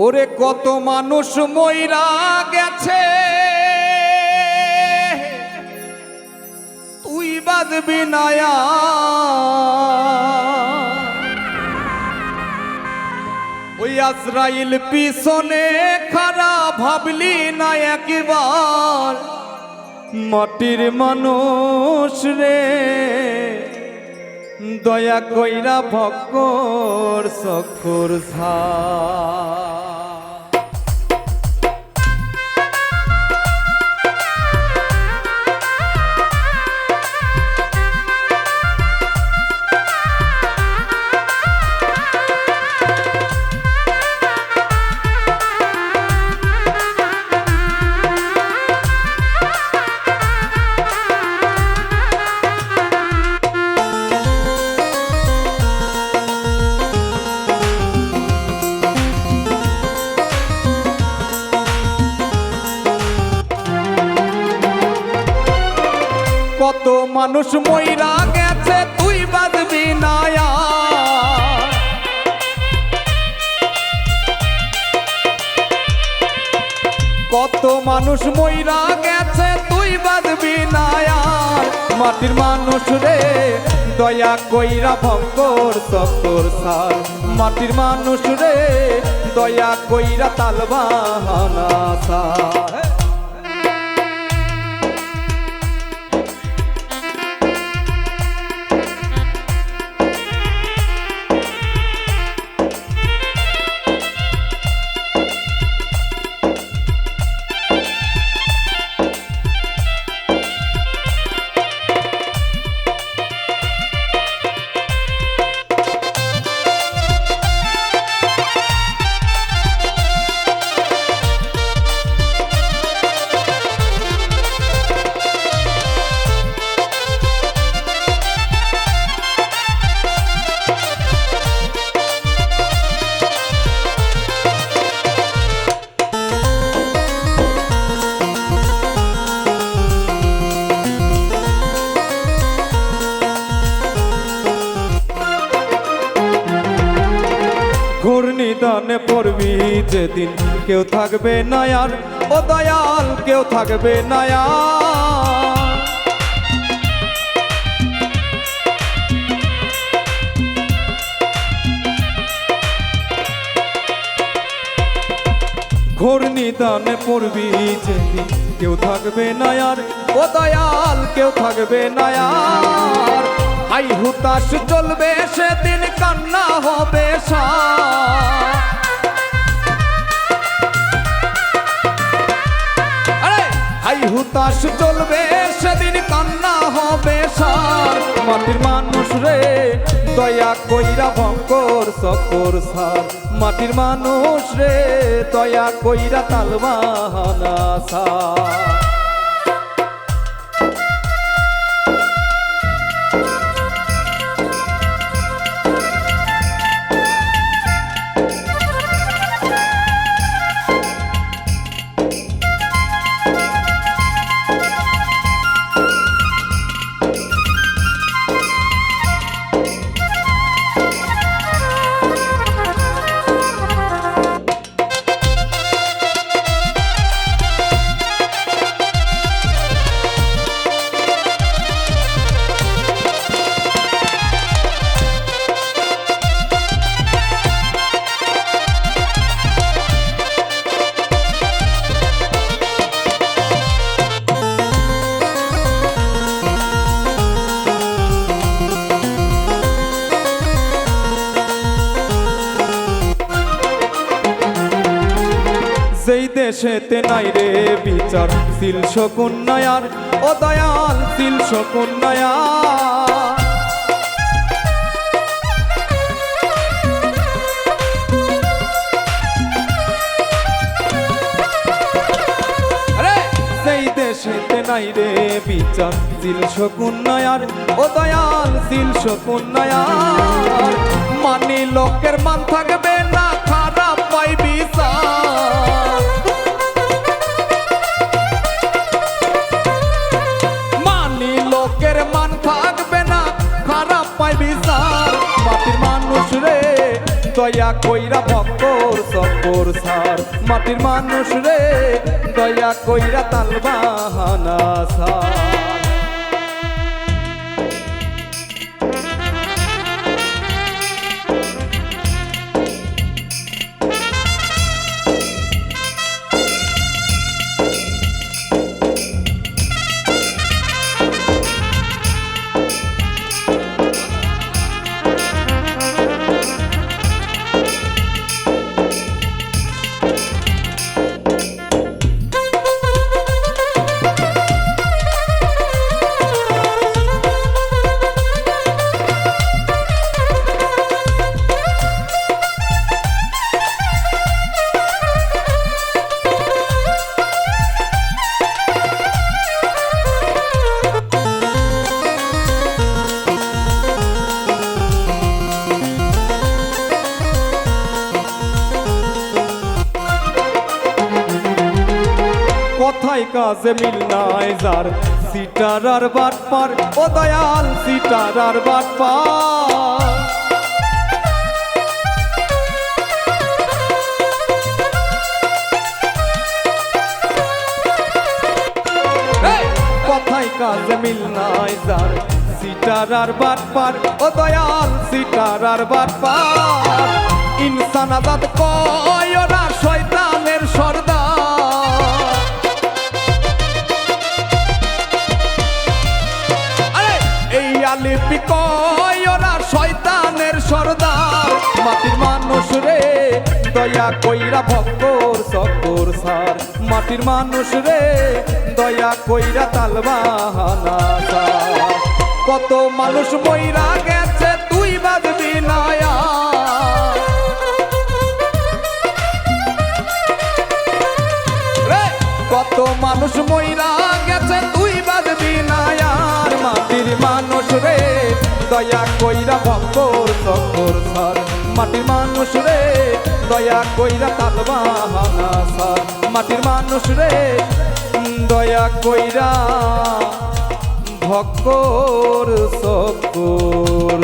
ওরে কত মানুষ মইরা গেছে, তুই বাঁধবি না ওই আজরাইল পিছনে খারা ভাবলি না একবার মাটির মানুষ রে দয়া কইরা ভক্কর চক্ষুর ছা কত মানুষ মইরা গেছে, তুই বাঁধবি না কত মানুষ মইরা গেছে, তুই বাঁধবি না মাটির মানুষ রে দয়া কইরা ভক্কর চক্কর সার মাটির মানুষ রে দয়া কইরা তালবাহানা সার ঘূর্ণিদানে পড়বি যেদিন কেউ থাকবে না আর ও দয়াল কেউ থাকবে না ঘূর্ণিদানে পড়বি যেদিন কেউ থাকবে না আর ও দয়াল কেউ থাকবে না আর হাই হুতাশ চলবে সেদিন কান্না হবে আরে হাই হুতাশ চলবে সেদিন কান্না হবে মাটির মানুষ রে দয়া কইরা ভক্কর চক্কর সার মাটির মানুষ রে দয়া কইরা তালবাহানা সার যেই দেশেতে নাই রে বিচার শিল শকুন্নয়ার ও দয়াল শিল শকুন্নয়ার যেই দেশেতে নাই রে বিচার শিল শকুন্নয়ার ও দয়াল শিল শকুন্নয়ার মানি লোকের মান থাকবে না খারাপ পাই বিচার মানি লোকের মান থাকবে না খারাপ পাই বিচার মাটির মানুষ রে দয়া দয়া কইরা ভক্তর সকর সার মাটির মানুষ রে দয়া কইরা তাল বাহানা সার কথায় কাজে মিল নাই যার সিটার আর বাটপার ও দয়াল সিটার আর বাটপার কথায় কাজে মিল নাই যার সিটার আর বাটপার ও দয়াল সিটার আর বাটপার ইনসান আজাদ কয় ওরা শয়তানের সর্দার এই আলিপি কয় ওরা শয়তানের সর্দার মাটির মানুষ রে দয়া কইরা ভক্তর সকর সার মাটির মানুষ রে দয়া কইরা তাল বাহানা সার কত মানুষ মইরা গেছে তুই বাজবি না কত মানুষ মইরা গেছে তুই বাজবি না আর মাটির মানুষ রে দয়া কইরা ভক্তর সকর সার মাটির মানুষ রে দয়া কইরা তাল বাহানা সার মাটির মানুষ রে দয়া কইরা ভক্তর সকর